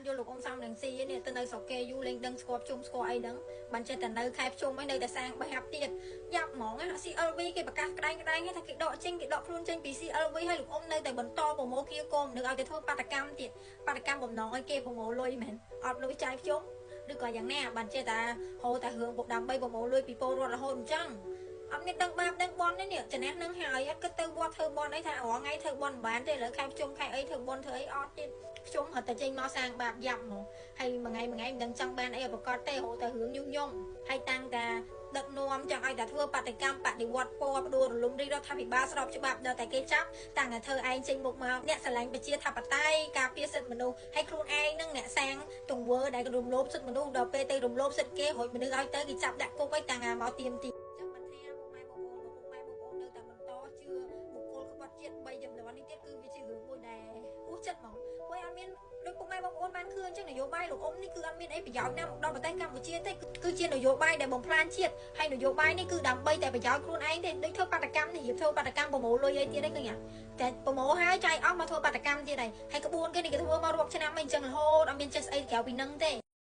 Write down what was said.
បានយកលោកអ៊ំសំនឹងស៊ីនេះទៅនៅស្រុកគេយូរលេងដឹងស្គាល់ជុំស្គាល់អីហ្នឹងបានចេះតែនៅខែជុំឯនៅតែសាងបាប់ទៀតយ៉ាប់ហ្មងណា CLV គេប្រកាសក្តែងថាគេដកចេញគេដកខ្លួនចេញពី CLV ហើយលោកអ៊ំនៅតែបន្តប្រមូលគៀកុំនឹងឲ្យទៅធ្វើបាតកម្មទៀតបាតកម្មបំណងឲ្យគេប្រមូលលុយមែនអត់លុយចាយជុំឬក៏យ៉ាងណាបានចេះតែហៅតែរឿងពុកដើម្បីប្រមូលលុយពីពលរដ្ឋរហូតអញ្ចឹងអត់មានដឹងបាបដឹងបន់ទេនេះចំណាស់នឹងហើយអត់គិតទៅវត្តធ្វើបន់អីថារាល់ថ្ងៃធ្វើបន់មិនបានទេឥឡូវខែជុំខែអីធ្វើបន់ធ្វើអីអត់ទៀតខ្ញុំហត់តែចេញមកសាងបាបយ៉ាប់ហ្មងហើយមួយថ្ងៃមិនដឹងចង់បានអីប្រកាសទេហៅតែរឿងញុះញង់ហើយតាំងតាដឹកនាំចង់ឲ្យតែធ្វើបដកម្មបដិវត្តពណ៌ផ្ដួលរលំរីរដ្ឋាភិបាលស្របច្បាប់ដល់តែគេចាប់តាំងតែធ្វើឯងចេញមុខមកអ្នកស្រឡាញ់ប្រជាធិបតេយ្យការពារសិទ្ធិមនុស្សហើយខ្លួនឯងនឹងអ្នកសាងទង្វើដែលរំលោភសិទ្ធិមនុស្សដល់ពេលទៅរំលោភសិទ្ធិគេរួចមនុស្សឲ្យទៅគេចាប់ដាក់គុកឲ្យតាំងមកទៀមទីចឹងមិនថាពុកម៉ែបងប្អូននៅតែបន្តជឿបុគ្គលក្បត់ជាតិ3ចំនួននេះទៀតគឺវាជារឿងមួយដែលអូសចិត្តហ្មងព្រោះអត់មានដូចពុកម៉ែបងប្អូនបានឃើញចឹងនយោបាយលោកអ៊ំនេះគឺអត់មានអីប្រយោជន៍ណាមកដល់ប្រទេសកម្ពុជាទេគឺជានយោបាយដែលបំផ្លាញជាតិហើយនយោបាយនេះគឺដើម្បីតែប្រយោជន៍ខ្លួនឯងទេដូចធ្វើបាតកម្មនេះធ្វើបាតកម្មប្រមូលលុយអីទៀតហ្នឹងឃើញតែប្រមូលហើយចាយអស់មកធ្វើបាតកម្មទៀតហើយក្បួនគេនេះគេធ្វើមករាប់ឆ្នាំអីចឹងរហូតអត់មានចេះស្អីក្រៅពីហ្នឹងទេ